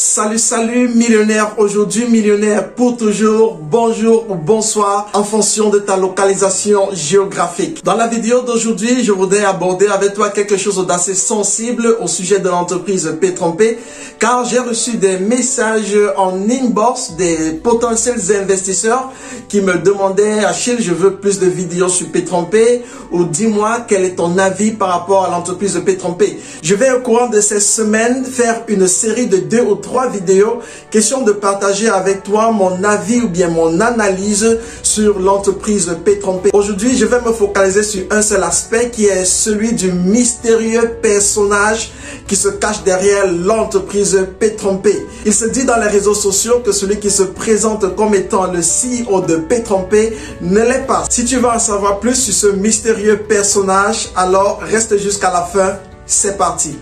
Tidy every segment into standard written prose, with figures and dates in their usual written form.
Salut millionnaire, aujourd'hui millionnaire pour toujours, bonjour ou bonsoir en fonction de ta localisation géographique. Dans la vidéo d'aujourd'hui, je voudrais aborder avec toi quelque chose d'assez sensible au sujet de l'entreprise P-Trompé, car j'ai reçu des messages en inbox des potentiels investisseurs qui me demandaient: Achille, je veux plus de vidéos sur P-Trompé, ou dis-moi quel est ton avis par rapport à l'entreprise P-Trompé. Je vais au courant de ces semaines faire une série de 2 ou 3 vidéos, question de partager avec toi mon avis ou bien mon analyse sur l'entreprise P-Trompé. Aujourd'hui, je vais me focaliser sur un seul aspect qui est celui du mystérieux personnage qui se cache derrière l'entreprise P-Trompé. Il se dit dans les réseaux sociaux que celui qui se présente comme étant le CEO de P-Trompé ne l'est pas. Si tu veux en savoir plus sur ce mystérieux personnage, alors reste jusqu'à la fin. C'est parti.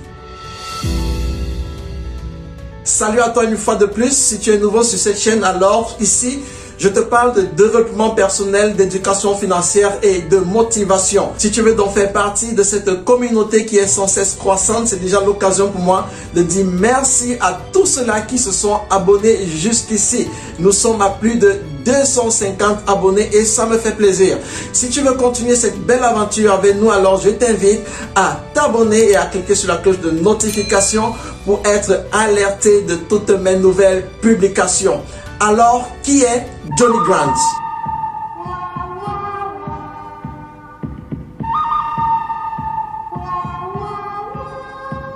Salut à toi une fois de plus. Si tu es nouveau sur cette chaîne, alors ici, je te parle de développement personnel, d'éducation financière et de motivation. Si tu veux donc faire partie de cette communauté qui est sans cesse croissante, c'est déjà l'occasion pour moi de dire merci à tous ceux-là qui se sont abonnés jusqu'ici. Nous sommes à plus de 250 abonnés et ça me fait plaisir. Si tu veux continuer cette belle aventure avec nous, alors je t'invite à t'abonner et à cliquer sur la cloche de notification pour être alerté de toutes mes nouvelles publications. Alors, qui est Johnny Grant?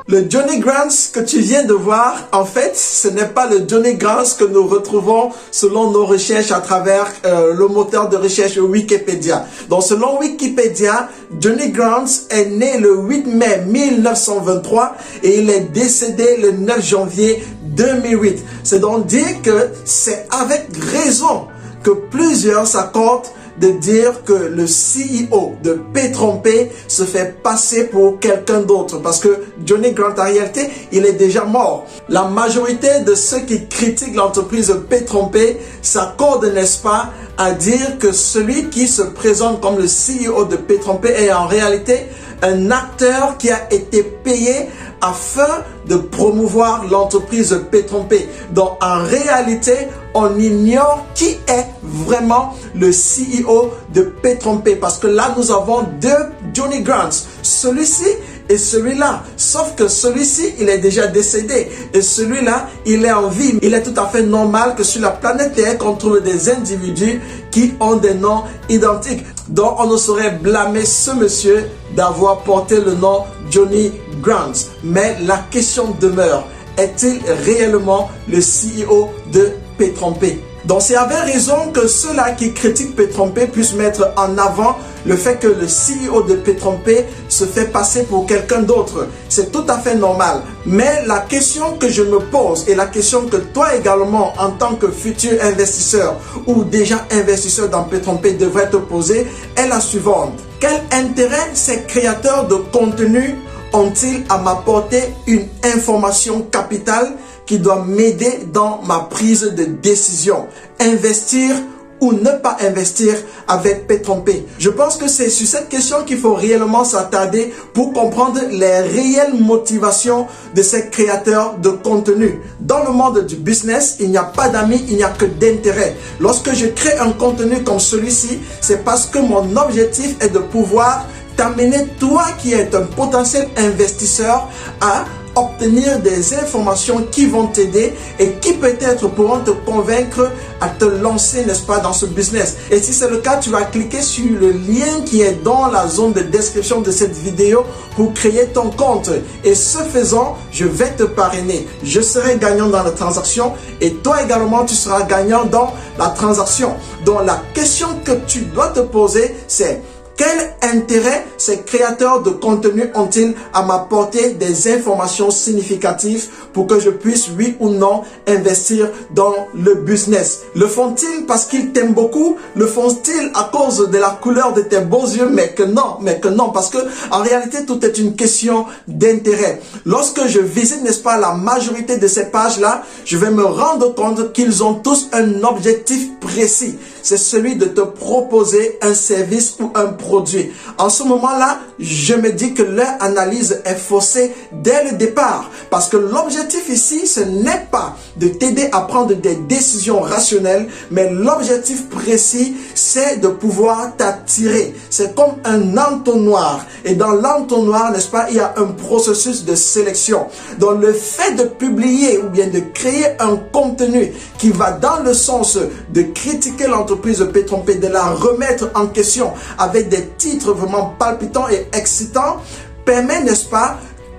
Le Johnny Grant que tu viens de voir, en fait, ce n'est pas le Johnny Grant que nous retrouvons selon nos recherches à travers le moteur de recherche Wikipédia. Donc, selon Wikipédia, Johnny Grant est né le 8 mai 1923 et il est décédé le 9 janvier 2008. C'est donc dire que c'est avec raison que plusieurs s'accordent de dire que le CEO de P-Trompé se fait passer pour quelqu'un d'autre, parce que Johnny Grant, en réalité, il est déjà mort. La majorité de ceux qui critiquent l'entreprise P-Trompé s'accordent, n'est-ce pas, à dire que celui qui se présente comme le CEO de P-Trompé est en réalité un acteur qui a été payé afin de promouvoir l'entreprise P-Trompé. Donc, en réalité, on ignore qui est vraiment le CEO de P-Trompé, parce que là, nous avons 2 Johnny Grants, celui-ci et celui-là. Sauf que celui-ci, il est déjà décédé et celui-là, il est en vie. Il est tout à fait normal que sur la planète Terre, qu'on trouve des individus qui ont des noms identiques. Donc, on ne saurait blâmer ce monsieur d'avoir porté le nom Johnny Grant. Mais la question demeure: est-il réellement le CEO de P-Trompé? Donc, c'est avec raison que ceux-là qui critiquent P-Trompé puissent mettre en avant le fait que le CEO de P-Trompé se fait passer pour quelqu'un d'autre. C'est tout à fait normal. Mais la question que je me pose, et la question que toi également, en tant que futur investisseur ou déjà investisseur dans P-Trompé, devrait te poser, est la suivante. Quel intérêt ces créateurs de contenu ont-ils à m'apporter une information capitale qui doit m'aider dans ma prise de décision? Investir ou ne pas investir avec P-Trompé? Je pense que c'est sur cette question qu'il faut réellement s'attarder pour comprendre les réelles motivations de ces créateurs de contenu. Dans le monde du business, il n'y a pas d'amis, il n'y a que d'intérêt. Lorsque je crée un contenu comme celui-ci, c'est parce que mon objectif est de pouvoir t'amener, toi qui es un potentiel investisseur, à obtenir des informations qui vont t'aider et qui peut-être pourront te convaincre à te lancer, n'est-ce pas, dans ce business. Et si c'est le cas, tu vas cliquer sur le lien qui est dans la zone de description de cette vidéo pour créer ton compte. Et ce faisant, je vais te parrainer. Je serai gagnant dans la transaction et toi également, tu seras gagnant dans la transaction. Donc, la question que tu dois te poser, c'est: quel intérêt ces créateurs de contenu ont-ils à m'apporter des informations significatives pour que je puisse, oui ou non, investir dans le business? Le font-ils parce qu'ils t'aiment beaucoup? Le font-ils à cause de la couleur de tes beaux yeux? Mais que non, parce que en réalité, tout est une question d'intérêt. Lorsque je visite, n'est-ce pas, la majorité de ces pages-là, je vais me rendre compte qu'ils ont tous un objectif précis. C'est celui de te proposer un service ou un produit produit. En ce moment-là, je me dis que leur analyse est faussée dès le départ. Parce que l'objectif ici, ce n'est pas de t'aider à prendre des décisions rationnelles, mais l'objectif précis, c'est de pouvoir t'attirer. C'est comme un entonnoir. Et dans l'entonnoir, n'est-ce pas, il y a un processus de sélection. Donc le fait de publier ou bien de créer un contenu qui va dans le sens de critiquer l'entreprise Pétrompé, de la remettre en question avec des titres vraiment palpitants et excitants, permet, n'est-ce pas,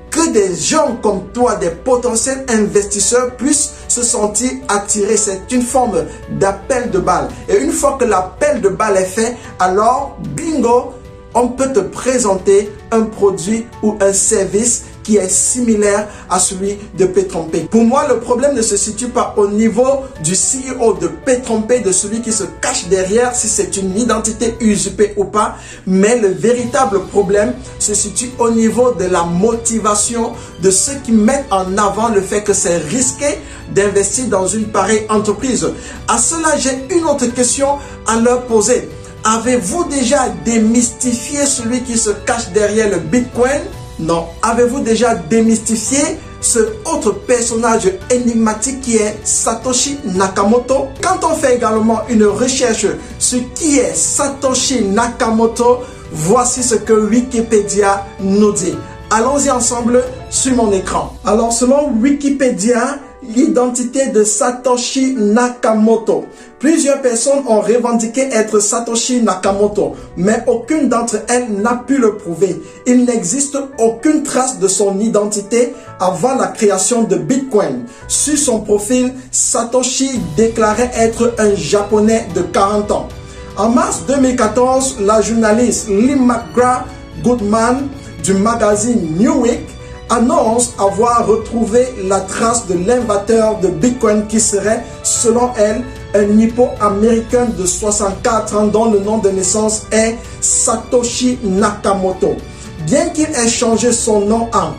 que des gens comme toi, des potentiels investisseurs puissent se sentir attirés. C'est une forme d'appel de balle. Et une fois que l'appel de balle est fait, alors bingo, on peut te présenter un produit ou un service qui est similaire à celui de Pétrompé. Pour moi, le problème ne se situe pas au niveau du CEO de Pétrompé, de celui qui se cache derrière, si c'est une identité usurpée ou pas, mais le véritable problème se situe au niveau de la motivation de ceux qui mettent en avant le fait que c'est risqué d'investir dans une pareille entreprise. À cela, j'ai une autre question à leur poser. Avez-vous déjà démystifié celui qui se cache derrière le Bitcoin? Non. Avez-vous déjà démystifié ce autre personnage énigmatique qui est Satoshi Nakamoto? Quand on fait également une recherche sur qui est Satoshi Nakamoto, voici ce que Wikipédia nous dit. Allons-y ensemble sur mon écran. Alors, selon Wikipédia, l'identité de Satoshi Nakamoto. Plusieurs personnes ont revendiqué être Satoshi Nakamoto, mais aucune d'entre elles n'a pu le prouver. Il n'existe aucune trace de son identité avant la création de Bitcoin. Sur son profil, Satoshi déclarait être un Japonais de 40 ans. En mars 2014, la journaliste Lee McGrath-Goodman du magazine New Week annonce avoir retrouvé la trace de l'inventeur de Bitcoin qui serait, selon elle, un Nippo-américain de 64 ans dont le nom de naissance est Satoshi Nakamoto. Bien qu'il ait changé son nom en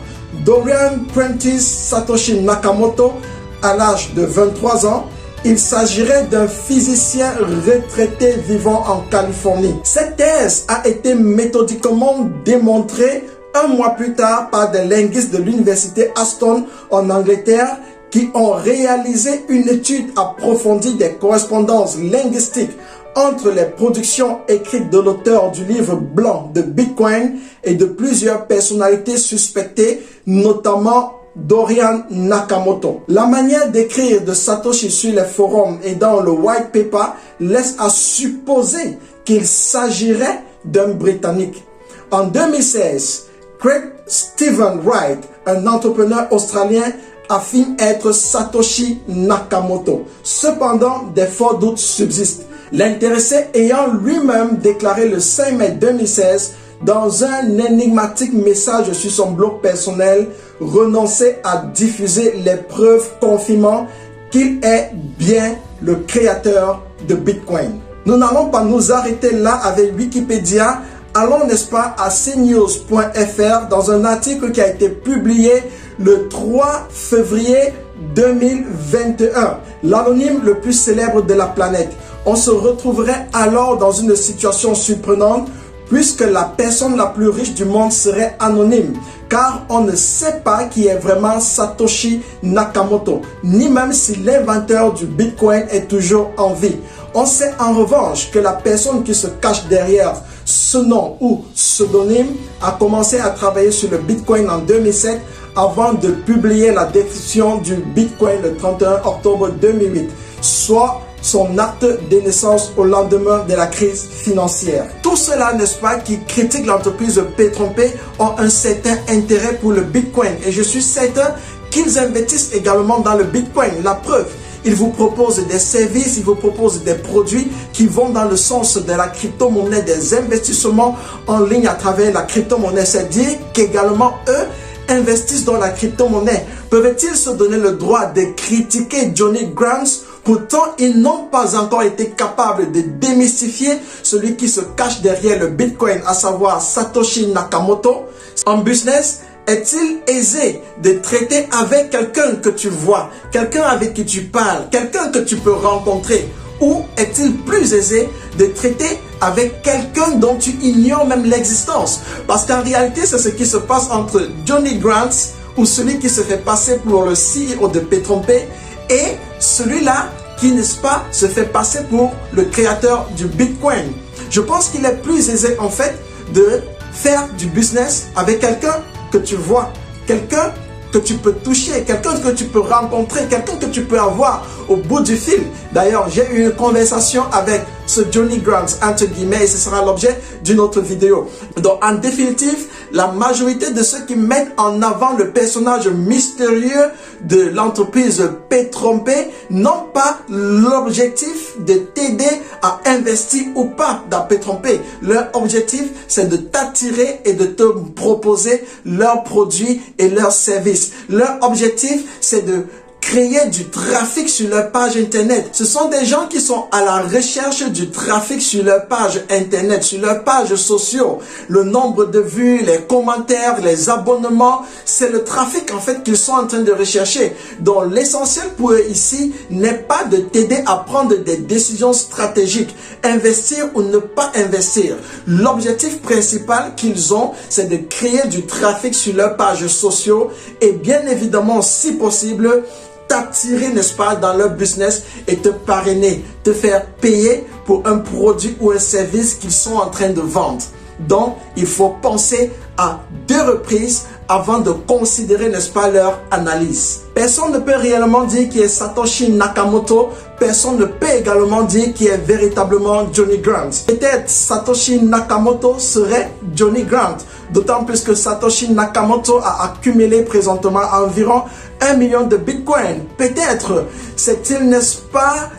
Dorian Prentice Satoshi Nakamoto à l'âge de 23 ans, il s'agirait d'un physicien retraité vivant en Californie. Cette thèse a été méthodiquement démontrée un mois plus tard par des linguistes de l'université Aston en Angleterre qui ont réalisé une étude approfondie des correspondances linguistiques entre les productions écrites de l'auteur du livre blanc de Bitcoin et de plusieurs personnalités suspectées, notamment Dorian Nakamoto. La manière d'écrire de Satoshi sur les forums et dans le white paper laisse à supposer qu'il s'agirait d'un Britannique. En 2016, Craig Stephen Wright, un entrepreneur australien, affirme être Satoshi Nakamoto. Cependant, des forts doutes subsistent. L'intéressé ayant lui-même déclaré le 5 mai 2016 dans un énigmatique message sur son blog personnel, renoncer à diffuser les preuves confirmant qu'il est bien le créateur de Bitcoin. Nous n'allons pas nous arrêter là avec Wikipédia. Allons, n'est-ce pas, à cnews.fr dans un article qui a été publié le 3 février 2021. L'anonyme le plus célèbre de la planète. On se retrouverait alors dans une situation surprenante puisque la personne la plus riche du monde serait anonyme, car on ne sait pas qui est vraiment Satoshi Nakamoto, ni même si l'inventeur du Bitcoin est toujours en vie. On sait en revanche que la personne qui se cache derrière ce nom ou pseudonyme a commencé à travailler sur le Bitcoin en 2007 avant de publier la description du Bitcoin le 31 octobre 2008, soit son acte de naissance au lendemain de la crise financière. Tout cela, n'est-ce pas, qui critique l'entreprise Pétrompé, ont un certain intérêt pour le Bitcoin. Et je suis certain qu'ils investissent également dans le Bitcoin. La preuve, ils vous proposent des services, ils vous proposent des produits qui vont dans le sens de la crypto-monnaie, des investissements en ligne à travers la crypto-monnaie. C'est-à-dire qu'également, eux, investissent dans la crypto-monnaie. Peuvent-ils se donner le droit de critiquer Johnny Grants? Pourtant, ils n'ont pas encore été capables de démystifier celui qui se cache derrière le Bitcoin, à savoir Satoshi Nakamoto. En business, est-il aisé de traiter avec quelqu'un que tu vois, quelqu'un avec qui tu parles, quelqu'un que tu peux rencontrer? Ou est-il plus aisé de traiter avec quelqu'un dont tu ignores même l'existence. Parce qu'en réalité, c'est ce qui se passe entre Johnny Grant, ou celui qui se fait passer pour le CEO de Petron-P, et celui-là qui, n'est-ce pas, se fait passer pour le créateur du Bitcoin. Je pense qu'il est plus aisé en fait de faire du business avec quelqu'un que tu vois, quelqu'un que tu peux toucher, quelqu'un que tu peux rencontrer, quelqu'un que tu peux avoir au bout du fil. D'ailleurs, j'ai eu une conversation avec ce Johnny Grant, entre guillemets, et ce sera l'objet d'une autre vidéo. Donc, en définitive, la majorité de ceux qui mettent en avant le personnage mystérieux de l'entreprise Petron-P n'ont pas l'objectif de t'aider à investir ou pas dans Petron-P. Leur objectif, c'est de t'attirer et de te proposer leurs produits et leurs services. Leur objectif, c'est de créer du trafic sur leur page internet. Ce sont des gens qui sont à la recherche du trafic sur leur page internet, sur leurs pages sociaux. Le nombre de vues, les commentaires, les abonnements, c'est le trafic en fait qu'ils sont en train de rechercher. Donc l'essentiel pour eux ici n'est pas de t'aider à prendre des décisions stratégiques, investir ou ne pas investir. L'objectif principal qu'ils ont, c'est de créer du trafic sur leurs pages sociaux et bien évidemment, si possible, t'attirer, n'est-ce pas, dans leur business et te parrainer, te faire payer pour un produit ou un service qu'ils sont en train de vendre. Donc, il faut penser à 2 reprises avant de considérer, n'est-ce pas, leur analyse. Personne ne peut réellement dire qui est Satoshi Nakamoto. Personne ne peut également dire qui est véritablement Johnny Grant. Peut-être Satoshi Nakamoto serait Johnny Grant. D'autant plus que Satoshi Nakamoto a accumulé présentement environ 1 million de Bitcoin. Peut-être c'est-il, n'est-ce pas,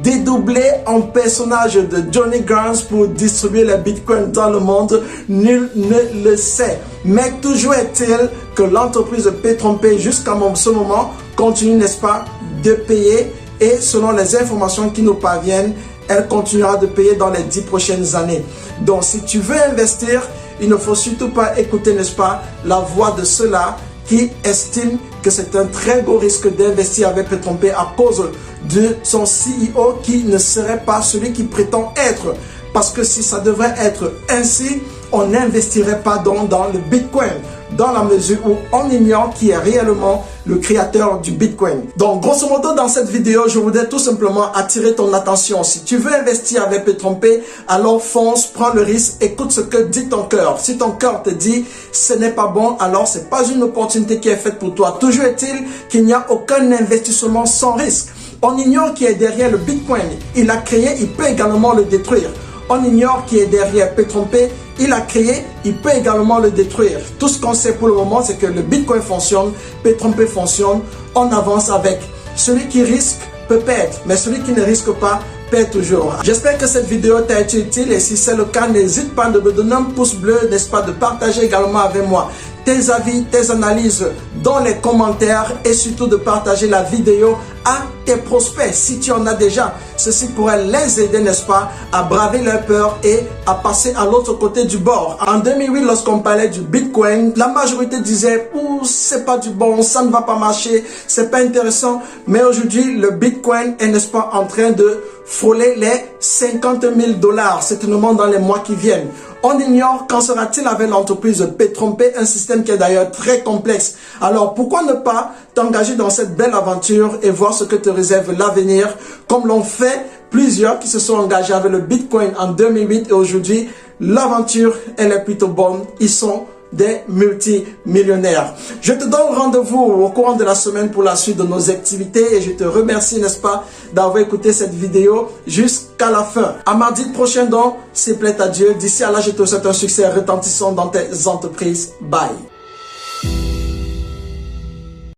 dédoublé en personnage de Johnny Grant pour distribuer les bitcoins dans le monde. Nul ne le sait. Mais toujours est-il que l'entreprise Petron-P jusqu'à ce moment continue, n'est-ce pas, de payer, et selon les informations qui nous parviennent, elle continuera de payer dans les 10 prochaines années. Donc si tu veux investir, il ne faut surtout pas écouter, n'est-ce pas, la voix de ceux-là qui estiment que c'est un très beau risque d'investir avec Petron-P à cause de son CEO qui ne serait pas celui qui prétend être. Parce que si ça devrait être ainsi, on n'investirait pas dans le Bitcoin, dans la mesure où on ignore qui est réellement le créateur du Bitcoin. Donc, grosso modo, dans cette vidéo, je voudrais tout simplement attirer ton attention. Si tu veux investir avec Petron-P, alors fonce, prends le risque, écoute ce que dit ton cœur. Si ton cœur te dit ce n'est pas bon, alors c'est pas une opportunité qui est faite pour toi. Toujours est-il qu'il n'y a aucun investissement sans risque. On ignore qui est derrière le Bitcoin. Il l'a créé, il peut également le détruire. On ignore qui est derrière Petron-P. Il a créé, il peut également le détruire. Tout ce qu'on sait pour le moment, c'est que le Bitcoin fonctionne, Petron-P fonctionne, on avance avec. Celui qui risque peut perdre, mais celui qui ne risque pas perd toujours. J'espère que cette vidéo t'a été utile et si c'est le cas, n'hésite pas de me donner un pouce bleu, n'est-ce pas, de partager également avec moi tes avis, tes analyses dans les commentaires et surtout de partager la vidéo à tes prospects si tu en as déjà. Ceci pourrait les aider, n'est-ce pas, à braver leur peur et à passer à l'autre côté du bord. En 2008, lorsqu'on parlait du Bitcoin, la majorité disait « Ouh, c'est pas du bon, ça ne va pas marcher, c'est pas intéressant ». Mais aujourd'hui, le Bitcoin est, n'est-ce pas, en train de frôler les 50 000 $, certainement dans les mois qui viennent. On ignore qu'en sera-t-il avec l'entreprise Petron-P, un système qui est d'ailleurs très complexe. Alors pourquoi ne pas t'engager dans cette belle aventure et voir ce que te réserve l'avenir, comme l'ont fait plusieurs qui se sont engagés avec le Bitcoin en 2008 et aujourd'hui, l'aventure elle est plutôt bonne. Ils sont des multimillionnaires. Je te donne rendez-vous au courant de la semaine pour la suite de nos activités et je te remercie, n'est-ce pas, d'avoir écouté cette vidéo jusqu'à la fin. À mardi prochain donc, s'il plaît à Dieu. D'ici à là, je te souhaite un succès retentissant dans tes entreprises. Bye.